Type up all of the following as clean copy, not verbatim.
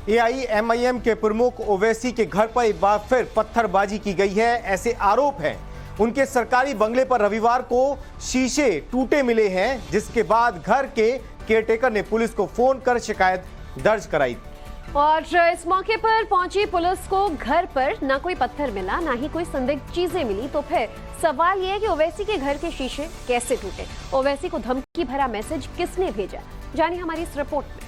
AIMIM के प्रमुख ओवैसी के घर पर एक बार फिर पत्थरबाजी की गई है। ऐसे आरोप हैं उनके सरकारी बंगले पर रविवार को शीशे टूटे मिले हैं, जिसके बाद घर के केयरटेकर ने पुलिस को फोन कर शिकायत दर्ज कराई। और इस मौके पर पहुंची पुलिस को घर पर ना कोई पत्थर मिला, ना ही कोई संदिग्ध चीजें मिली। तो फिर सवाल यह है कि ओवैसी के घर के शीशे कैसे टूटे? ओवैसी को धमकी भरा मैसेज किसने भेजा? जानिए हमारी इस रिपोर्ट में।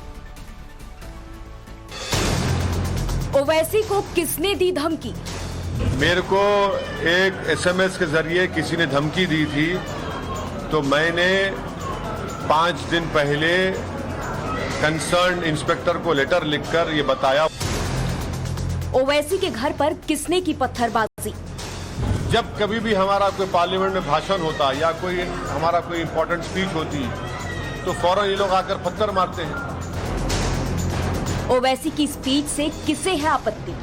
ओवैसी को किसने दी धमकी? मेरे को एक एसएमएस के जरिए किसी ने धमकी दी थी, तो मैंने 5 दिन पहले कंसर्न इंस्पेक्टर को लेटर लिखकर ये बताया। ओवैसी के घर पर किसने की पत्थरबाजी? जब कभी भी हमारा कोई पार्लियामेंट में भाषण होता या कोई हमारा कोई इंपॉर्टेंट स्पीच होती, तो फौरन ये लोग आकर पत्थर मारते हैं। ओवैसी की स्पीच से किसे है आपत्ति?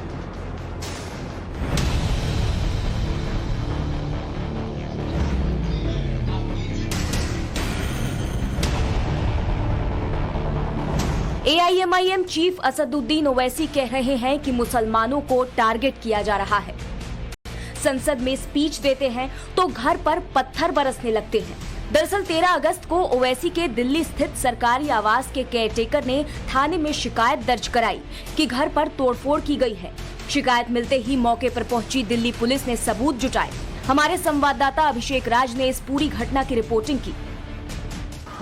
एआईएमआईएम चीफ असदुद्दीन ओवैसी कह रहे हैं कि मुसलमानों को टारगेट किया जा रहा है। संसद में स्पीच देते हैं तो घर पर पत्थर बरसने लगते हैं। दरअसल 13 अगस्त को ओवैसी के दिल्ली स्थित सरकारी आवास के केयरटेकर ने थाने में शिकायत दर्ज कराई कि घर पर तोड़फोड़ की गई है। शिकायत मिलते ही मौके पर पहुंची दिल्ली पुलिस ने सबूत जुटाए। हमारे संवाददाता अभिषेक राज ने इस पूरी घटना की रिपोर्टिंग की।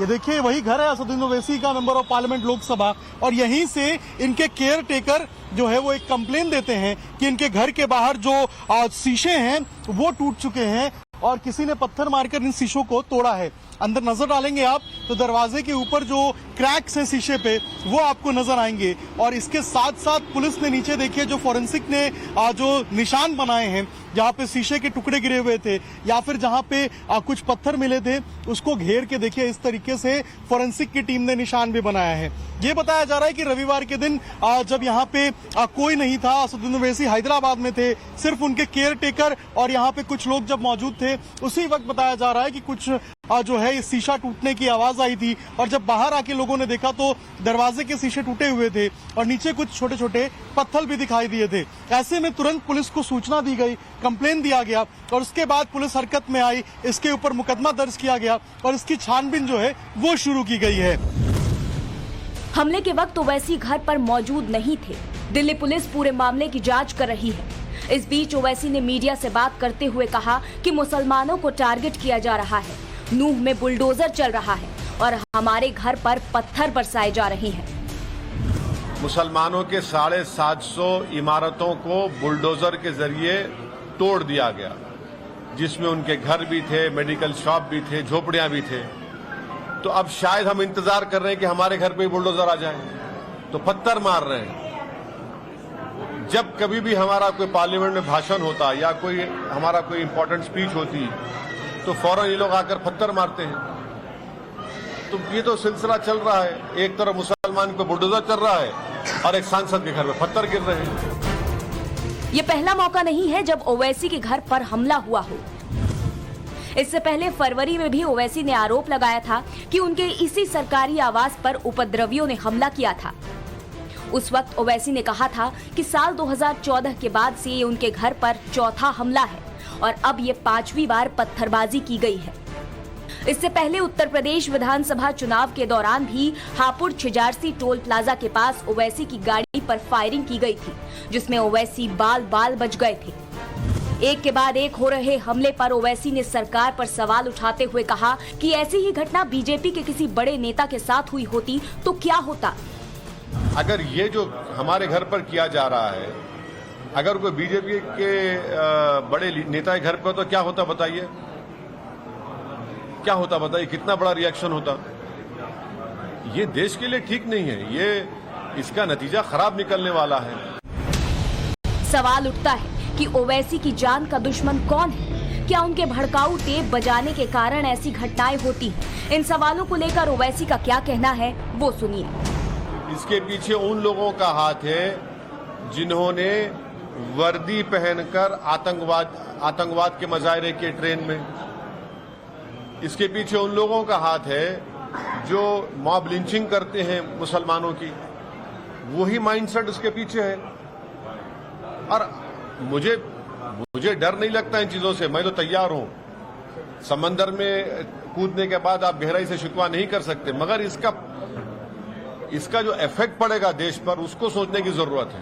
ये देखिए, वही घर है असदुद्दीन ओवैसी का, मेंबर ऑफ पार्लियामेंट लोकसभा, और यहीं से इनके केयर टेकर जो है वो एक कंप्लेन देते हैं कि इनके घर के बाहर जो शीशे हैं वो टूट चुके हैं और किसी ने पत्थर मारकर इन शीशों को तोड़ा है। अंदर नजर डालेंगे आप तो दरवाजे के ऊपर जो क्रैक्स हैं शीशे पे वो आपको नजर आएंगे। और इसके साथ साथ पुलिस ने नीचे देखिए जो फोरेंसिक ने जो निशान बनाए हैं, जहाँ पे शीशे के टुकड़े गिरे हुए थे या फिर जहाँ पे कुछ पत्थर मिले थे, उसको घेर के देखिए इस तरीके से फोरेंसिक की टीम ने निशान भी बनाया है। ये बताया जा रहा है कि रविवार के दिन जब यहाँ पे कोई नहीं था, असदुद्दीन ओवैसी हैदराबाद में थे, सिर्फ उनके केयर टेकर और यहाँ पे कुछ लोग जब मौजूद थे, उसी वक्त बताया जा रहा है कि कुछ जो है इस शीशा टूटने की आवाज आई थी। और जब बाहर आके लोगों ने देखा तो दरवाजे के शीशे टूटे हुए थे और नीचे कुछ छोटे छोटे पत्थर भी दिखाई दिए थे। ऐसे में तुरंत पुलिस को सूचना दी गई, कंप्लेन दिया गया और उसके बाद पुलिस हरकत में आई। इसके ऊपर मुकदमा दर्ज किया गया और इसकी छानबीन जो है वो शुरू की गई है। हमले के वक्त ओवैसी घर पर मौजूद नहीं थे। दिल्ली पुलिस पूरे मामले की जांच कर रही है। इस बीच ओवैसी ने मीडिया से बात करते हुए कहा कि मुसलमानों को टारगेट किया जा रहा है, नूह में बुलडोजर चल रहा है और हमारे घर पर पत्थर बरसाए जा रहे हैं। मुसलमानों के 750 इमारतों को बुलडोजर के जरिए तोड़ दिया गया, जिसमें उनके घर भी थे, मेडिकल शॉप भी थे, झोपड़ियां भी थे। तो अब शायद हम इंतजार कर रहे हैं कि हमारे घर पे बुलडोजर आ जाए, तो पत्थर मार रहे हैं। जब कभी भी हमारा कोई पार्लियामेंट में भाषण होता या कोई हमारा कोई इंपॉर्टेंट स्पीच होती, तो फौरन ये लोग आकर पत्थर मारते हैं। तो ये तो सिलसिला चल रहा है, एक तरफ मुसलमान को बुलडोजर चल रहा है और एक सांसद के घर में पत्थर गिर रहे हैं। ये पहला मौका नहीं है जब ओवैसी के घर पर हमला हुआ हो। इससे पहले फरवरी में भी ओवैसी ने आरोप लगाया था कि उनके इसी सरकारी आवास पर उपद्रवियों ने हमला किया था। उस वक्त ओवैसी ने कहा था कि साल 2014 के बाद से ये उनके घर पर चौथा हमला है और अब ये 5वीं बार पत्थरबाजी की गई है। इससे पहले उत्तर प्रदेश विधानसभा चुनाव के दौरान भी हापुड़ छिजारसी टोल प्लाजा के पास ओवैसी की गाड़ी पर फायरिंग की गई थी, जिसमें ओवैसी बाल बाल बच गए थे। एक के बाद एक हो रहे हमले पर ओवैसी ने सरकार पर सवाल उठाते हुए कहा कि ऐसी ही घटना बीजेपी के किसी बड़े नेता के साथ हुई होती तो क्या होता। अगर ये जो हमारे घर पर किया जा रहा है, अगर कोई बीजेपी के बड़े नेता के घर पर तो क्या होता बताइए, क्या होता बताइए, कितना बड़ा रिएक्शन होता। ये देश के लिए ठीक नहीं है, ये इसका नतीजा खराब निकलने वाला है। सवाल उठता है कि ओवैसी की जान का दुश्मन कौन है? क्या उनके भड़काऊ टेप बजाने के कारण ऐसी घटनाएं होती हैं? इन सवालों को लेकर ओवैसी का क्या कहना है वो सुनिए। इसके पीछे उन लोगों का हाथ है जिन्होंने वर्दी पहनकर आतंकवाद के मुजाहरे किए ट्रेन में। इसके पीछे उन लोगों का हाथ है जो मॉब लिंचिंग करते हैं मुसलमानों की। वही माइंडसेट उसके पीछे है। और मुझे डर नहीं लगता इन चीजों से, मैं तो तैयार हूं। समंदर में कूदने के बाद आप गहराई से शिकवा नहीं कर सकते, मगर इसका जो इफेक्ट पड़ेगा देश पर, उसको सोचने की जरूरत है।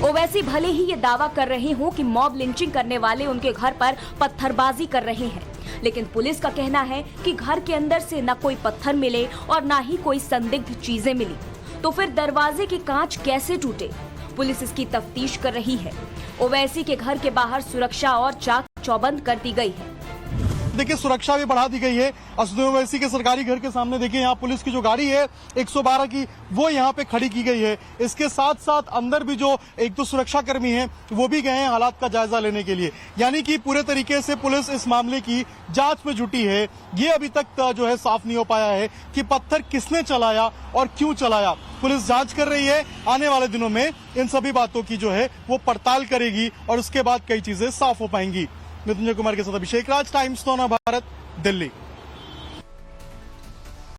ओवैसी भले ही ये दावा कर रहे हो कि मॉब लिंचिंग करने वाले उनके घर पर पत्थरबाजी कर रहे हैं, लेकिन पुलिस का कहना है कि घर के अंदर से न कोई पत्थर मिले और न ही कोई संदिग्ध चीजें मिली। तो फिर दरवाजे के कांच कैसे टूटे? पुलिस इसकी तफ्तीश कर रही है। ओवैसी के घर के बाहर सुरक्षा और चाक चौबंद कर दी गई है। देखिए, सुरक्षा भी बढ़ा दी गई है। असदुद्दीन ओवैसी के सरकारी घर के सामने देखिए, यहाँ पुलिस की जो गाड़ी है 112 की, वो यहाँ पे खड़ी की गई है। इसके साथ साथ अंदर भी जो एक दो सुरक्षा कर्मी हैं वो भी गए हैं हालात का जायजा लेने के लिए। यानी कि पूरे तरीके से पुलिस इस मामले की जांच में जुटी है। ये अभी तक जो है साफ नहीं हो पाया है कि पत्थर किसने चलाया और क्यों चलाया। पुलिस जांच कर रही है। आने वाले दिनों में इन सभी बातों की जो है वो पड़ताल करेगी और उसके बाद कई चीजें साफ हो पाएंगी। मृत्युंजय कुमार के साथ अभिषेक राज, टाइम्स नौ भारत, दिल्ली।